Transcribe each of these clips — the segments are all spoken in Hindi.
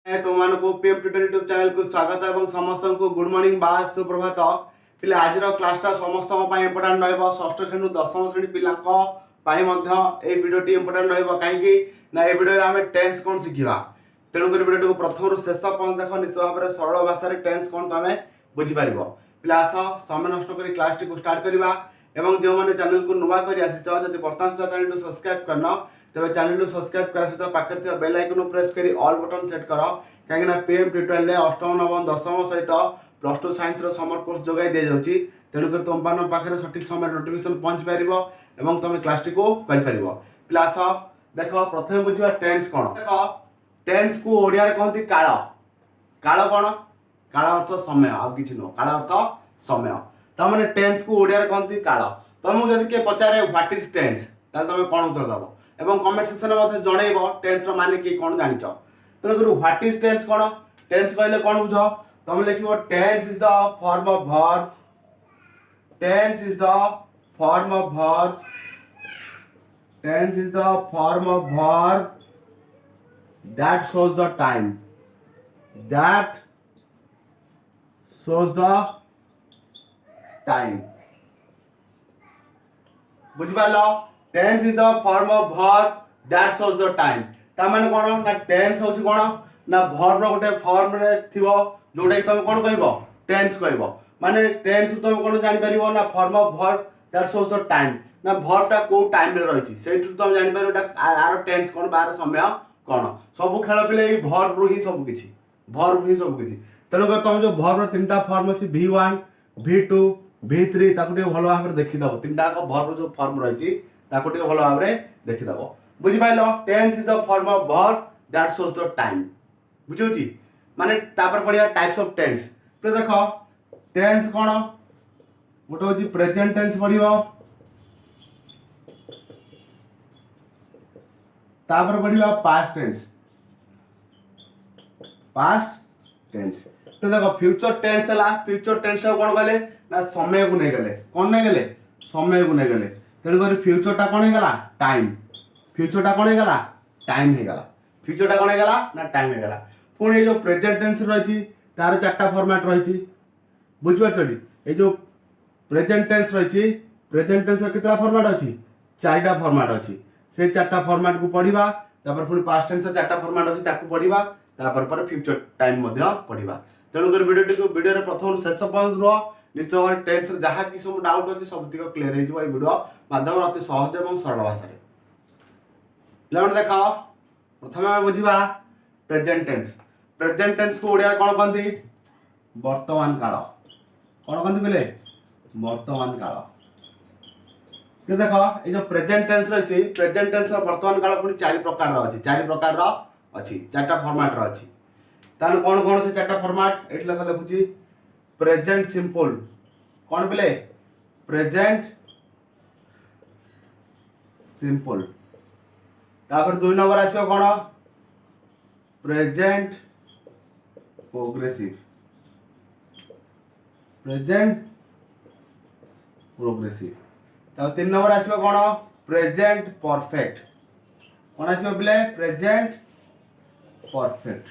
तुमको पीएम ट्यूटर यूट्यूब चैनल को स्वागत और समस्त को गुड मॉर्निंग बा सुप्रभात पे आज क्लासटा समस्त इंपोर्टाट रहा षष्ठ श्रेणी दशम श्रेणी पिला भिडियोटी इंपोर्टाट रही ना भिडियो आम टेन्स कौन शिखा तेणुक भिडियो प्रथम रू शेष पर्यटन देख निश्चित भाव में सरल भाषा टेन्स कौन तुम बुझीपार पे आस समय नष्ट कर क्लास टी स्टार्ट करवा जो मैंने चैनल को नुआ कर जब बर्तमान सुधा चैनल को सब्सक्राइब करना तेज चैनल को सब्सक्राइब कर सहित पाखे बेल आइकन प्रेस कर ऑल बटन सेट कर कहीं पीएम ट्यूटोरियल अष्टम नवम दशम सहित +2 साइंस समर कोर्स जोगाई दि जाऊँगी तेणुक तुम पाखे सठिक समय नोटिफिकेशन पहुँच पार और तुम क्लास टी को कर आस देख प्रथम बुझा टेन्स कौन देख टेन्स को ओडिया कहते काल काल कौन काल अर्थ समय आउ कि नुह काल अर्थ समय तमें टेन्स को ओडिया कहते काल तुमको जब किए पचारे व्हाट इज टेन्स तुम कौन उत्तर दब एवं कमेंट सेक्शन में मतलब जनइब टेन्स मान कि कौन जान तेणुक व्हाट इज टेन्स कौन टेन्स कहले कौन बुझ तुम लिख tense is the form of verb tense is the form of verb tense is the form of verb that shows the time that shows the time बुझिपाल tense is the form of verb that shows the time ता माने कोन ना टेन्स होची कोन ना वर्ब रो गोटे फॉर्म रे थिवो जोडा तुम कोन कहबो टेन्स कहबो माने टेन्स तुम कोन जानि परिबो ना form of verb that shows the time ना वर्ब टा को टाइम रे रहिछि सेठु तुम जानि परिबो ता आरो टेन्स कोन बार समय कौन सब खेल पे भर्ब रू ही सब किछि भर्ब ही सब किछि तेणुक तुम जो भर्ब रो तीनटा फॉर्म अछि V1 V2 V3 ताको भल भाव देखि दबो तीनटा को भर्ब जो फॉर्म रहिछि ताको भल भाव देखि दबो बुझि पाइलो tense is the form of verb that shows the time बुझौछि माने तापर पडिया टाइप्स ऑफ टेन्स पे देखो टेन्स कोन गोटे होछि प्रेजेंट टेन्स पडियो तापर पढ़िबा पास्ट टेन्स तो देखो फ्यूचर टेन्स है फ्यूचर टेन्स कौन कहले ना समय को नहीं गले कौन नहीं गले समय को नहीं गले तेणुक फ्यूचर टा कौन है गला टाइम फ्यूचर टा कौन है गला टाइम है गला फ्यूचर टा कौन है गला ना टाइम है गला पुणी जो प्रेजेंट टेन्स रही तार चार्टा फॉर्मेट रही बुझिपारछी ये जो प्रेजेंट टेन्स रही प्रेजेंट टेन्स कितना फॉर्मेट अच्छी 4टा फॉर्मेट अच्छी से 4टा फॉर्मेट को पढ़िबा तापर पुणी पास्ट टेन्स 4टा फॉर्मेट अछि ताको पढ़िबा तापर पर फ्यूचर टाइम मध्ये पढ़िबा तेणु कर वीडियो रे प्रथम शेष पर्यंत रह निश्चित भाव टेन्स जहाँ कि सब डाउट अछि सब तिक क्लियर हो जाय वीडियो माध्यम अति सहज एवं सरल भाषा रे लेवन देखा प्रथम हम बुझिबा प्रेजेंट टेन्स को ओडिया कोन कहंती वर्तमान काल कोन कहंती बेले वर्तमान काल ये देखो ये जो प्रेजेंट टेन्स रही प्रेजेंट टेन्स वर्तमान काल पुणी 4 प्रकार अच्छी 4टा फॉर्मेट अच्छी तार कौन कौन से 4टा फॉर्मेट ये लिखुची प्रेजेंट सिंपल कौन बोले प्रेजेंट सिंपल तापर 2 नंबर आसो कौन प्रेजेंट प्रोग्रेसिव तो 3 नंबर आसो कौन प्रेजेंट परफेक्ट कौन आसो बोले प्रेजेंट परफेक्ट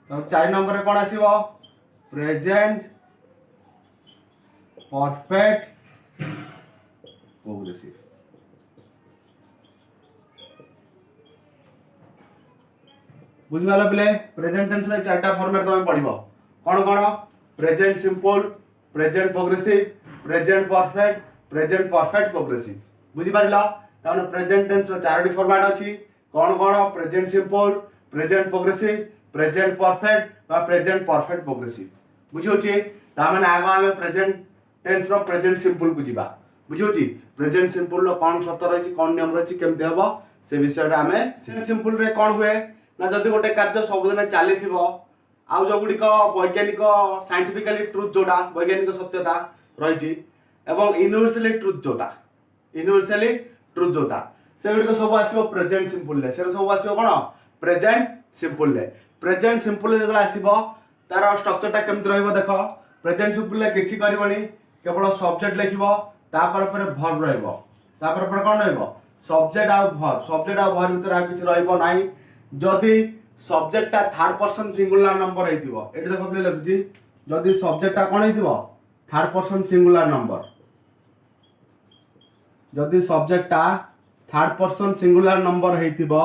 तो 4 नंबर कौन आसो प्रेजेंट परफेक्ट प्रोग्रेसिव बुझिपाल बोले प्रेजेंट टेन्स रे 4टा फॉर्मेट तुम पढ़िबो कौन कौन present simple present progressive present perfect present perfect progressive बुझिपारिल ताने प्रेजेंट टेन्स रो 4टी फॉर्मेट अछि कौन कौन present simple present progressive present perfect बा प्रेजेंट परफेक्ट प्रोग्रेसिव बुझियोछि ता माने आगो हमें प्रेजेंट टेन्स रो प्रेजेंट सिंपल को जिबा बुझियोछि प्रेजेंट सिंपल रो कौन शर्त रहिछि कौन नियम रहिछि केमते हबो से विषय रे हमें सिंपल रे कौन हुए ना जदि गोटे कार्य सबदिन चली आउ जो गुड़िक वैज्ञानिक साइंटिफिकली ट्रुथ जोटा वैज्ञानिक सत्यता रही एवं यूनिवर्सली ट्रुथ जोटा से गुड़िक सब आसो प्रेजेंट सिंपल से सब आसो कौन प्रेजेंट सिंपल जो आसो तार स्ट्रक्चरटा केमती रही देख प्रेजेंट सिंपल किसी करनी केवल सब्जेक्ट लिख भर्ब रहा कौन रहा सब्जेक्ट आ भर्ब भितर किसी रही जदि सब्जेक्टटा थर्ड पर्सन सिंगुलर नंबर हेतिबो एठी देखो पिले लिखुची जदी सब्जेक्टटा कोन हेतिबो थर्ड पर्सन सिंगुलर नंबर जदी सब्जेक्टटा थर्ड पर्सन सिंगुलर नंबर हेतिबो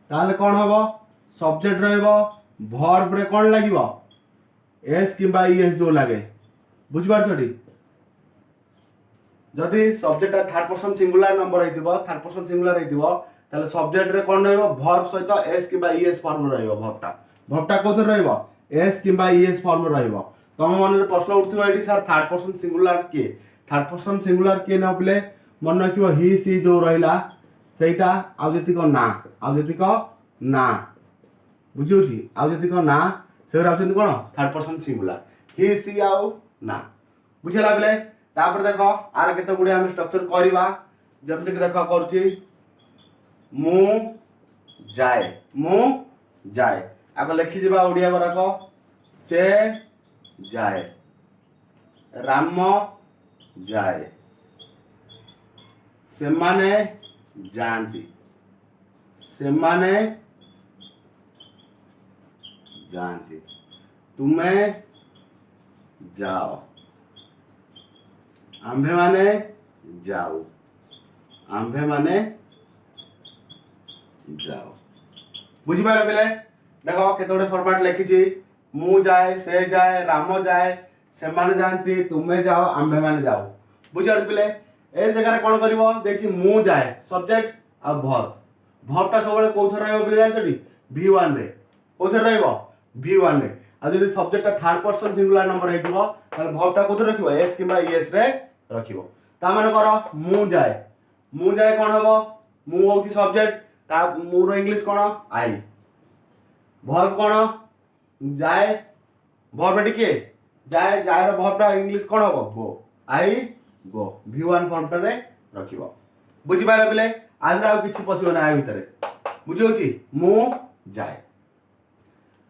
ताले कोन हबो सब्जेक्ट रहइबो वर्ब रे कोन लागिबो एस किबा ईएस जो लागे बुझ पारछटी जदि subject third person singular number हेतिबो थर्ड पर्सन सिंगुलर हेतिबो ताले सब्जेक्ट रे कोन रहइबो वर्ब सहित एस किबा ईएस फॉर्म रहइबो वर्बटा कोथि रहइबो एस किबा ईएस फॉर्म रहइबो तम मन रे प्रश्न उठथिबो एठी सर थर्ड पर्सन सिंगुलर के थर्ड पर्सन सिंगुलर के न पिले मन रखिबो ही सी जो रहिला सेटा आउजेतिक ना बुझियोची आउजेतिक ना से राउछन कोन थर्ड पर्सन सिंगुलर ही सी आउ ना बुझला पिले तापर देखो आर केते गुडी हम स्ट्रक्चर करबा जब तक देखो करची मु जाए आको लिखि जिबा ओडिया बराको से जाए राम जाए सेमाने जानती तुम्हें जाओ आंभे माने जाओ बुझी पारे पिले देखो केतोडे फॉर्मेट लिखिची मु जाए से जाए राम जाए सेमाने जानती तुम्हें जाओ आंभे माने जाओ बुझार पिले ए जगह कोन करबो देखि मु जाए सब्जेक्ट आ वर्बटा सबले कोथर रहबो पिले जानतडी v1 रे कोथर रहबो v1 रे आ जदि सब्जेक्टटा थर्ड पर्सन सिंगुलर नंबर हेतिबो ताले वर्बटा कोथर रखिबो s किबा es रे रखिबो ता माने करो मु जाए कोन हबो मु होती सब्जेक्ट ता मु रो इंग्लिश कोन आई वर्ब कोन जाए वर्ब के जाए रो वर्बटा इंग्लिश कोन हबो गो आई गो v1 फॉर्मटा रे रखिबो बुझी पाले पिले आज आ किछि पसिबो ना आ भितरे बुझियोची मु जाए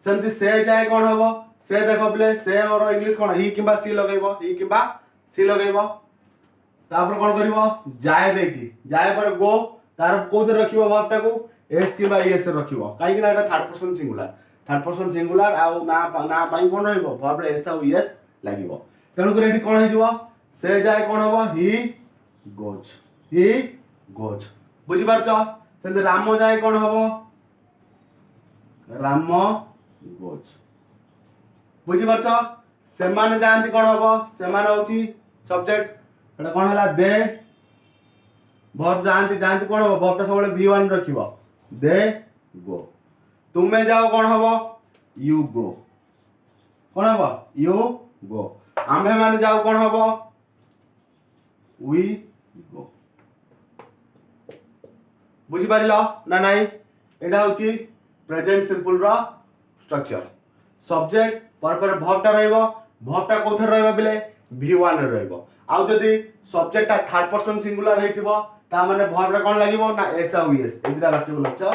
सेमती से जाए कोन हबो से देखो पिले से और इंग्लिश कोन ही किबा सी लगेबो तापर कोन करबो जाए देछि जाए पर गो तार कोथि रखिबो वर्बटा को एस किबा ईएस रखिबो काई कि ना एटा थर्ड पर्सन सिंगुलर आ ना पाई कोन रहइबो वर्ब रे एस आ ईएस लागिबो तेनु कर एठी कोन हेजिबो से जाए कोन हबो ही गोज बुझी पारछो सेंते राम जाए कोन हबो राम गोज बुझी पारछो सेमाने जानती कोन हबो सेमाने होची सब्जेक्ट एटा कोन हला दे वर्ब जानती कोन हबो वर्बटा सबले v1 रखिबो दे गो तुम्हें जाओ कोन हबो यू गो कोन हबो यू गो आम्भे माने जाओ कोन हबो वी गो बुझी पारिलो ना नाही एटा होची प्रेजेंट सिंपल रो स्ट्रक्चर सब्जेक्ट पर वर्बटा रहइबो वर्बटा कोथर रहइबो बिले v1 रे रहइबो आउ जदी सब्जेक्टटा थर्ड पर्सन सिंगुलर हेतिबो ता माने वर्ब रे कोन लागिबो ना एस आ वीएस एदिरा वाक्य को लक्ष्य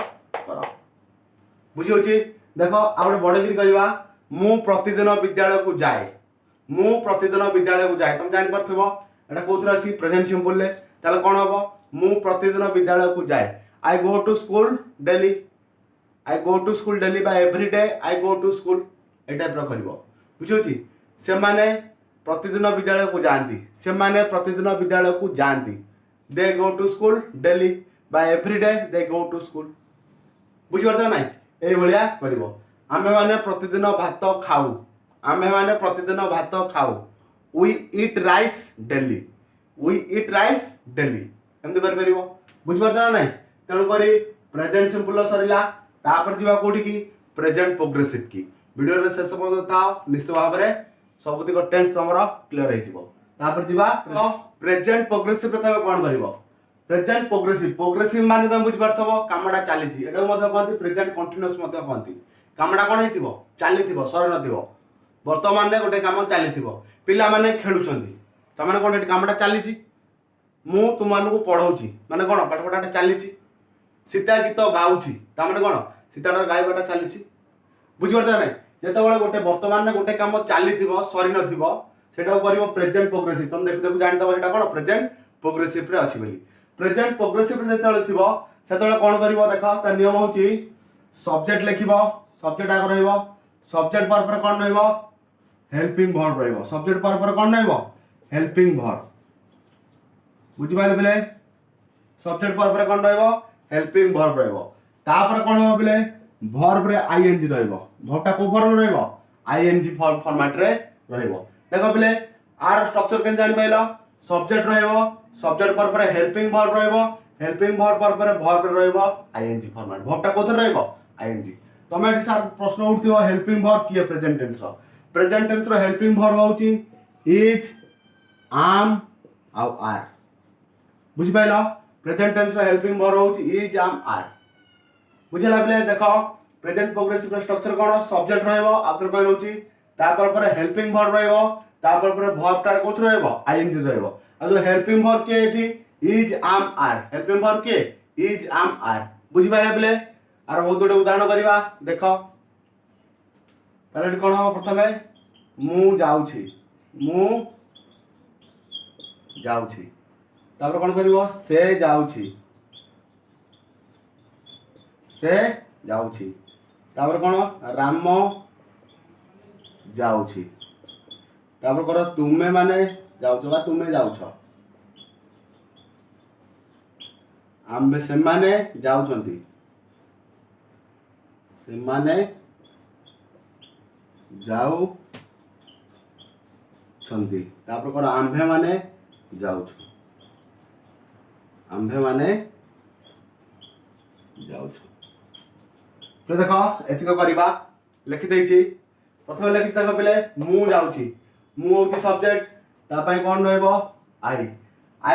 करो बुझी होची देखो आपण बडगिरी करिवा मु प्रतिदिन विद्यालय को जाए तुम जानि परथबो एटा कोथरा अछि प्रेजेंट सिंपल ले ताले कोन हबो मु प्रतिदिन विद्यालय को जाए I go to school daily by every day I go to school ए टाइप रो करबो बुझी होची से माने प्रतिदिन विद्यालय को जाती they go to school daily by every day they go to school बुझी परछ ना ए भलिया करबो आमे माने प्रतिदिन भात खाऊ वी ईट राइस डेली एमती कर परिबो बुझी परछ ना तेणु करी प्रेजेंट सिंपल सरीला तापर जीवा कोठी की प्रेजेंट प्रोग्रेसिव की वीडियो रे शेष पर्यंत थाओ निश्चित भाव रे सबुतिक टेंस हमर क्लियर हे जिवो तापर जीवा प्रेजेंट प्रोग्रेसिव रे तमे कोन करिवो प्रेजेंट प्रोग्रेसिव माने तुम बुझी परथबो कामडा चाली छि एडो मते कहंती प्रेजेंट कंटीन्यूअस मते कहंती कामडा कोन हेतिबो चालीथिबो सर नथिबो वर्तमान रे गोटे काम चालीथिबो पिला माने खेलुचंदी तमाने कोन एटी कामडा चाली छि मु तुमानकु पढौची माने कोन पाठ पढाटा चाली छि सीता गीत गाउची तमाने कोन सीताडर गायबाटा चाली छि बुझी परछ नै जेतेबेले गोटे वर्तमान रे गोटे काम चालीथिबो सरी नथिबो सेटा करिवो प्रेजेंट प्रोग्रेसिव तुम देखु देखु जानि दबो एटा कोन प्रेजेंट प्रोग्रेसिव रे अछि बोली प्रेजेंट प्रोग्रेसिव रे जेतेबेले थिबो सेतबेले कोन करिवो देखो त नियम होची सब्जेक्ट लिखिबो सब्जेक्ट आगर रहइबो सब्जेक्ट पर कोन रहइबो हेल्पिंग वर्ब रहइबो सब्जेक्ट पर कोन रहइबो हेल्पिंग वर्ब बुझि पाइले बेले सब्जेक्ट पर कोन रहइबो हेल्पिंग वर्ब रहइबो तापर कोन हो बेले वर्ब रे आईएनजी रहइबो वर्बटा को फॉर्म रहइबो आईएनजी फॉर्मेट रे रहइबो देखो बेले आर स्ट्रक्चर केन जानि पाइलो सब्जेक्ट रहइबो सब्जेक्ट पर हेल्पिंग वर्ब रहइबो हेल्पिंग वर्ब पर वर्ब रहइबो आईएनजी फॉर्मेट वर्बटा कोथर रहइबो आईएनजी तमे एठी सर प्रश्न उठथिबो हेल्पिंग वर्ब किए प्रेजेंट टेंस रो हेल्पिंग वर्ब होची इज आम आउ आर बुझि पाइलो प्रेजेंट टेंस रो हेल्पिंग वर्ब होची इज आम आर बुझिला बेले देखो प्रेजेंट प्रोग्रेसिव रो स्ट्रक्चर कोन सब्जेक्ट रहइबो आउतर कहै होची तापर पर हेल्पिंग वर्ब रहइबो तापर पर वर्ब टार कोथर रहइबो आईएनजी रहइबो आ जो हेल्पिंग वर्ब के एठी is am are helping verb के इज आम आर बुझि पाइले बेले आर बहुत गुड उदाहरण करबा देखो ताले कोन हो प्रथमे मु जाउछि तापर कोन करिवो से जाउछि तापर कोन राम जाउछि तापर कोन तुमे माने जाउछो बा तुमे जाउछो आम्बे से माने जाउछंती सेमाने जाऊ छंती तापर कोन आम्भे माने जाउछ आम्भे माने जाउछ तो देखो एतिको करबा लिखि देछि प्रथम लिखि देखो पहिले मु जाउछि मु होती सब्जेक्ट ता पई कोन रहइबो आई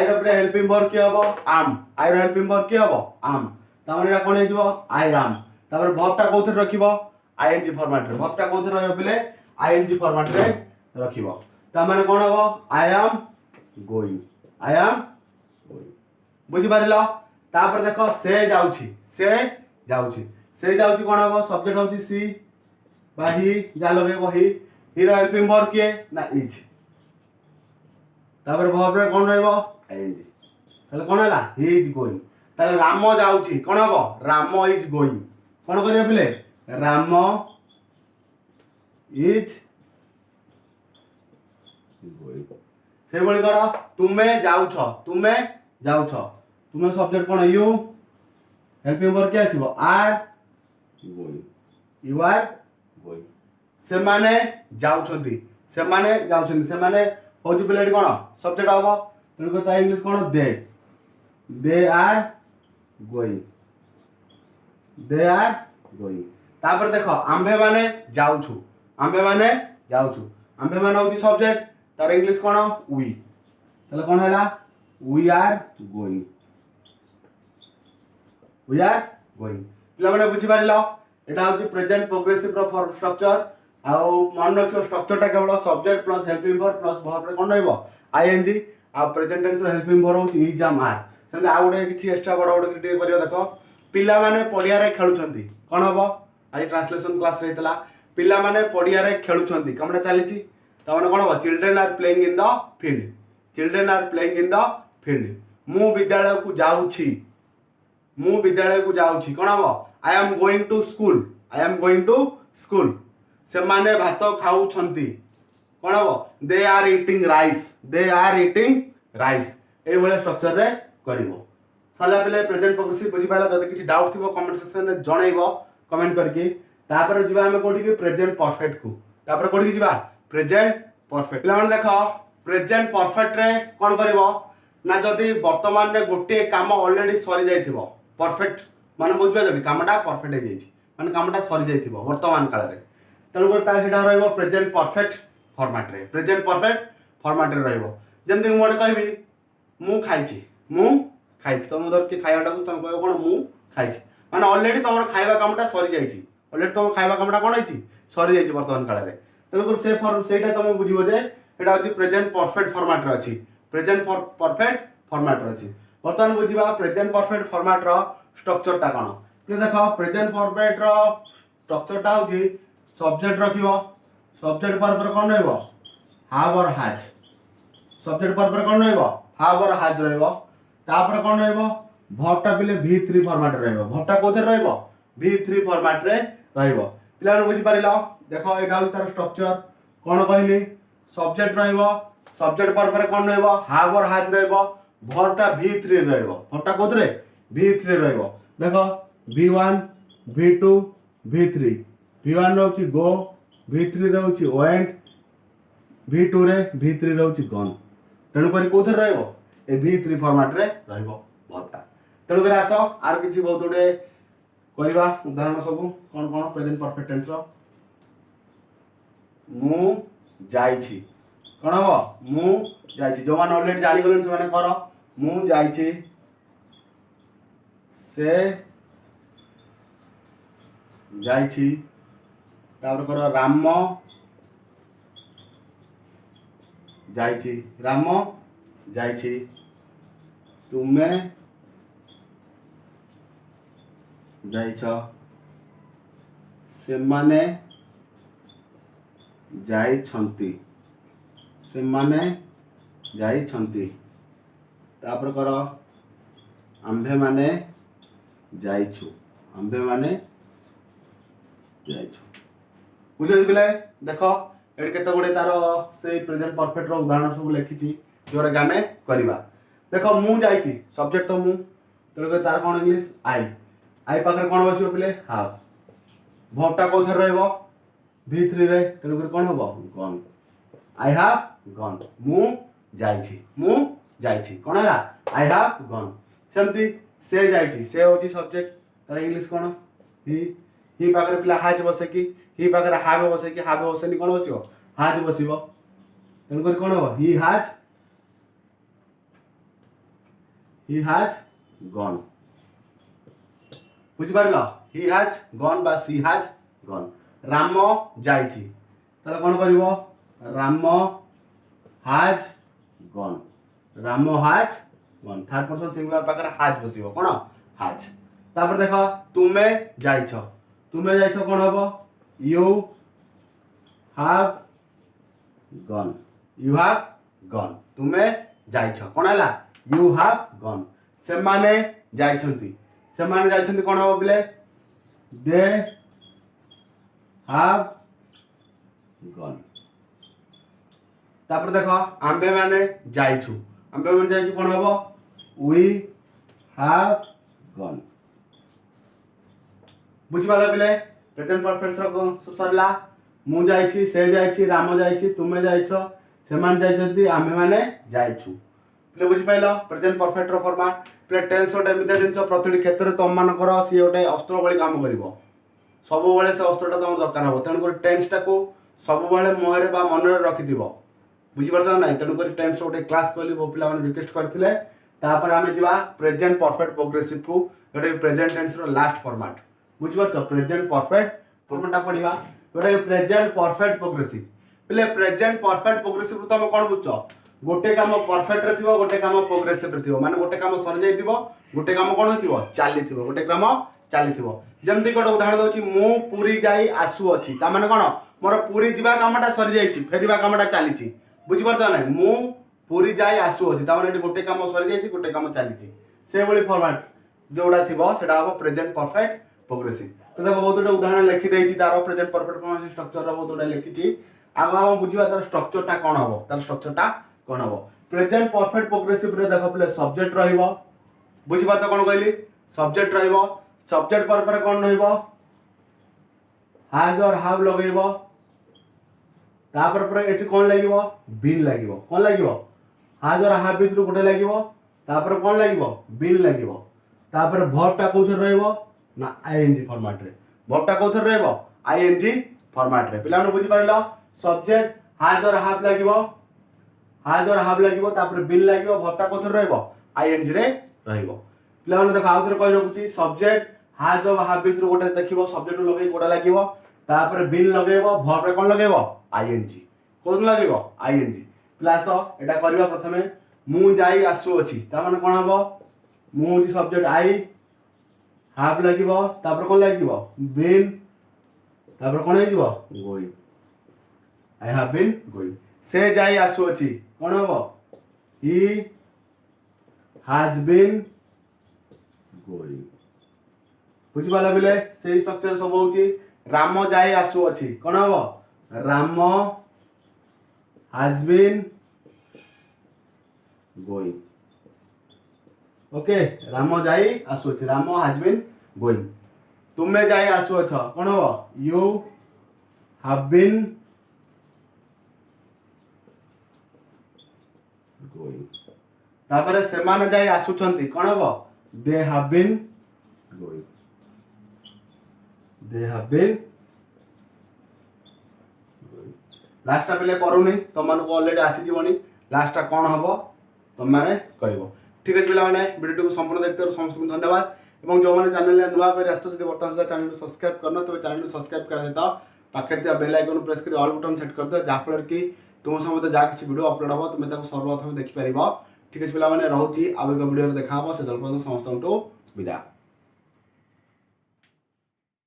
रो पहिले हेल्पिंग वर्ब के हबो आम आई रो हेल्पिंग वर्ब के हबो आम ता माने कोन हे जिवो आई राम तापर वर्बटा कोथर रखिबो आईएनजी फॉर्मेट रे वर्बटा कोथर रहइबो पहिले आईएनजी फॉर्मेट रे रखिबो ता माने कोन हबो आई एम गोइंग बुझि पारिलो तापर देखो से जाउछि कोन हबो सब्जेक्ट होछि सी बा ही जा लगेबो ही रो हेल्पिंग वर्ब के ना इज तापर वर्ब रे कोन रहइबो आईएनजी ताले कोन हला ही इज गोइंग ताले राम जाउछि कोन हबो राम इज गोइंग कोन करियो पिले राम इज गोइंग से बोली करो तुमे जाउछ तुमे सब्जेक्ट कोन यू हेल्पिंग वर्ब के आसीबो are going you are going सेमाने जाउछंती सेमाने होची पिलेट कोन सब्जेक्ट हबो तनको ता इंग्लिश कोन दे आर गोइंग तापर देखो आम्भे माने जाउछु आम्भे माने होची सब्जेक्ट तार इंग्लिश कोन वी तले कोन हला वी आर गोइंग पिला माने बुझि पारिलो एटा होची प्रेजेंट प्रोग्रेसिव रो फॉर्म स्ट्रक्चर आउ मन रखियो स्ट्रक्चरटा केवल subject plus helping verb plus verb रे कोन रहइबो आईएनजी आ प्रेजेंट टेंस रो हेल्पिंग वर्ब होची इज आम आर सेने आ गुडे किछि एक्स्ट्रा बड़ क्रिएट करियो देखो पिला माने पडिया रे खेलुछंती कोन हबो आज ट्रांसलेशन क्लास रे हितला पिला माने पडिया रे खेलुछंती कमडा चालिछि त माने कोन हबो children are playing in the field मु विद्यालय को जाउछि कोन हबो I am going to school से माने भात खाउ छंती कोन हबो दे आर ईटिंग राइस ए वाला स्ट्रक्चर रे करिवो सला पले प्रेजेंट प्रोग्रेसिव बुझि पाला जदि किछि डाउट थिबो कमेंट सेक्शन रे जणाइबो कमेंट करके तापर जिबा हमें कोठी के प्रेजेंट परफेक्ट को तापर कोठी जिबा प्रेजेंट परफेक्ट पिला माने देखो प्रेजेंट परफेक्ट रे कोन करिवो ना जदि वर्तमान रे गोटे काम ऑलरेडी सरी जाइथिबो परफेक्ट माने बुझबा जदि कामटा परफेक्ट हे जाइछि माने कामटा सरी जाइथिबो वर्तमान काल रे तनु कर ता हेडा रहइबो प्रेजेंट परफेक्ट फॉर्मेट रे रहइबो जेमति मोड कहबी मु खाइछि तुम धर के खाइबाटा को तुम कहबो कोन मु खाइछि माने ऑलरेडी तमर खाइबा कामटा सरी जाइछि ऑलरेडी तुम खाइबा कामटा कोन होइछि सरी जाइछि वर्तमान काल रे तनु कर से फॉर्म सेटा तुम बुझिबो जे एटा होछि प्रेजेंट परफेक्ट फॉर्मेट रे अछि प्रेजेंट परफेक्ट फॉर्मेट रे अछि वर्तमान बुझिबा प्रेजेंट परफेक्ट फॉर्मेट रो स्ट्रक्चर टा कोन पे देखो प्रेजेंट परफेक्ट रो स्ट्रक्चर टा होछि सब्जेक्ट रखिबो सब्जेक्ट पर कोन रहइबो हैव और हैज सब्जेक्ट पर कोन रहइबो हैव और हैज रहइबो तापर कोन रहइबो भर्बटा पिले V3 फॉर्मेट रहइबो भर्बटा कोथे रहइबो V3 फॉर्मेट रे रहइबो पिला बुझी पारिलो देखो एटा हो तार स्ट्रक्चर कोन कहली सब्जेक्ट रहइबो सब्जेक्ट पर कोन रहइबो हैव और हैज रहइबो भर्बटा V3 रहइबो भर्बटा कोथे रे V3 रहइबो देखो V1 V2 V3 V1 रहउची गो V3 रहउची वेंट V2 रे V3 रहउची गन तेणु करी कोथे रहइबो ए V3 फॉर्मेट रे रहइबो भर्बटा तेणु करी आसो आर किछि बहुत गुडे करबा उदाहरण सब कोन कोन प्रेजेंट परफेक्ट टेंस रो मु जाईछि कोन हो मु जाईछि जो मान ऑलरेडी जानि गलन से माने करो मु जाईछि से जाईछि तापर करो राम जाईछि राम जाईछि तुमे जाइछ सेमाने जाइछंती सेमाने जाइछंती तापर करो आम्भे माने जाइछु आम्भे माने जाइछु बुझे बिले देखो एड केते गुडे तार से प्रेजेंट परफेक्ट रो उदाहरण सब लिखिछि जोरे गामे करबा देखो मु जाइछि सब्जेक्ट तो मु तेरे तार कोन इंग्लिश आई पाखर कोन बसियो पिले हाव भर्बटा कोथर रहइबो V3 रे तेनु कर कोन होबो गन आई हैव गन मु जाईछि कोन हला आई हैव गन सेमती से जाईछि से होची सब्जेक्ट तार इंग्लिश कोन ही पाखर पिला हाज बसे कि ही पाखर हैव बसे कि हैव बसेनी कोन बसियो हाज बसिबो तेनु कर कोन होबो ही हैज गन बुझी पारलो ही हैज गन बा सी हैज गन राम जाईछि ताले कोन करिवो Ram has gone third person singular पाकर हैज बसिबो कोन हैज तापर देखो तुमे जाईछो कोन होबो यू हैव गन तुमे जाईछो कोन हला यू हैव गन सेमाने जाइछंती कोन हो बिले दे हैव गन तापर देखो आम्बे माने जाइछु कोन हो वी हैव गन बुझि पालो बिले प्रेजेंट परफेक्ट रो सरला मु जाइछि से जाइछि राम जाइछि तुमे जाइछो सेमान जाइछंती आम्बे माने जाइछु प्ले बुझि पाइलो प्रेजेंट परफेक्ट रो फॉर्मेट प्ले टेंस ओटे एमिते जिंस प्रतिटी क्षेत्र में तुम मानकर सी गोटे अस्त्र भली काम करिवो सब बेले से अस्त्रटा तुम दरकार हो तेणुक टेंसटा को सब बेले मुहरे बा मनरे रखिथिबो बुझि परछ ना तेणुक टेंस ओटे क्लास कहली वो पिला माने रिक्वेस्ट करथिले तापर आमे जिबा प्रेजेंट परफेक्ट प्रोग्रेसिव को गोटे प्रेजेंट टेंस रो लास्ट फॉर्मेट बुझि परछ प्रेजेंट परफेक्ट फॉर्मेटटा पढिबा गोटे प्रेजेंट परफेक्ट प्रोग्रेसिव पिले प्रेजेंट परफेक्ट प्रोग्रेसिव तुम कोन बुझछ गोटे काम परफेक्ट रे थिबो गोटे काम प्रोग्रेसिव रे थिबो माने गोटे काम सर जाइथिबो गोटे काम कोन होथिबो चालिथिबो गोटे काम चालिथिबो जेमति गोटे उदाहरण दउची मु पुरी जाई आसु अछि ता माने कोन मोर पुरी जिबा कामटा सर जाइछि फेरिबा कामटा चालिछि बुझि परछ ना मु पुरी जाई आसु अछि ता माने गोटे काम सर जाइछि गोटे काम चालिछि से भली फॉर्मेट जोडा थिबो सेटा हो प्रेजेंट परफेक्ट प्रोग्रेसिव तो देखो बहुत उदाहरण लिखि देइछि तारो प्रेजेंट परफेक्ट फॉर्म स्ट्रक्चर रो बहुत लिखिछि आगो हम बुझिबा तार स्ट्रक्चरटा कोन हबो तार स्ट्रक्चरटा कोन हबो प्रेजेंट परफेक्ट प्रोग्रेसिव रे देखो पले सब्जेक्ट रहइबो बुझि पाछ कोन कहली सब्जेक्ट रहइबो सब्जेक्ट पर कोन रहइबो हैज और हैव लगइबो तापर पर एठी कोन लागिबो बीन लागिबो कोन लागिबो हैज और हैव बितरु गोटे लागिबो तापर कोन लागिबो बीन लागिबो तापर वर्बटा कोथर रहइबो ना आईएनजी फॉर्मेट रे वर्बटा कोथर रहइबो आईएनजी फॉर्मेट रे पिलानो बुझि पारलो सब्जेक्ट हैज और हैव लागिबो हैज और हैव लागिबो तापर बीन लागिबो वर्बटा कोथर रहइबो आईएनजी रे रहइबो पिलानो देखा आउथरे कहि रखुची सब्जेक्ट हैज और हैव बितरु गोटे देखिबो सब्जेक्ट लगेई गोटा लागिबो तापर बीन लगेइबो वर्ब रे कोन लगेइबो आईएनजी कोन लगेइबो आईएनजी प्लस एटा करबा प्रथमे मु जाई आसु अछि ता माने कोन हबो मु जी सब्जेक्ट आई हैव लागिबो तापर कोन लागिबो बीन तापर कोन हेजिबो going I have been going से जाई आसु अछि कोन हबो ही हैज बीन going बुझिपाला बिले सेही स्ट्रक्चर सब होची राम जाई आसु अछि कोन हबो Ram has been going okay Ram जाई आसु अछि राम has been going तुमे जाई आसु अछ कोन हबो you have been going तापरे सेमान जाई आसुछंती कोन हबो they have been going they have been last पिले करूनी तुम मान को ऑलरेडी आसी जीवनी लास्ट कौन हबो तुम माने करिवो ठीक अछि पिला माने वीडियो को संपूर्ण देखते समस्त को धन्यवाद एवं जो माने चैनल ले नुवा करी आस्तो जदि बर्तमान सुधा चैनल को सब्सक्राइब करनो तो चैनल को सब्सक्राइब करा देता पाखे जे बेल आइकन प्रेस करी ऑल बटन सेट कर दो जा फल कि तुम समस्त जा किछि वीडियो अपलोड हबो तुम ताको सर्वप्रथम देखि परिबो ठीक अछि पिला माने रहउची आबे को वीडियो रे देखा हबो से जल्द समस्त को विदा।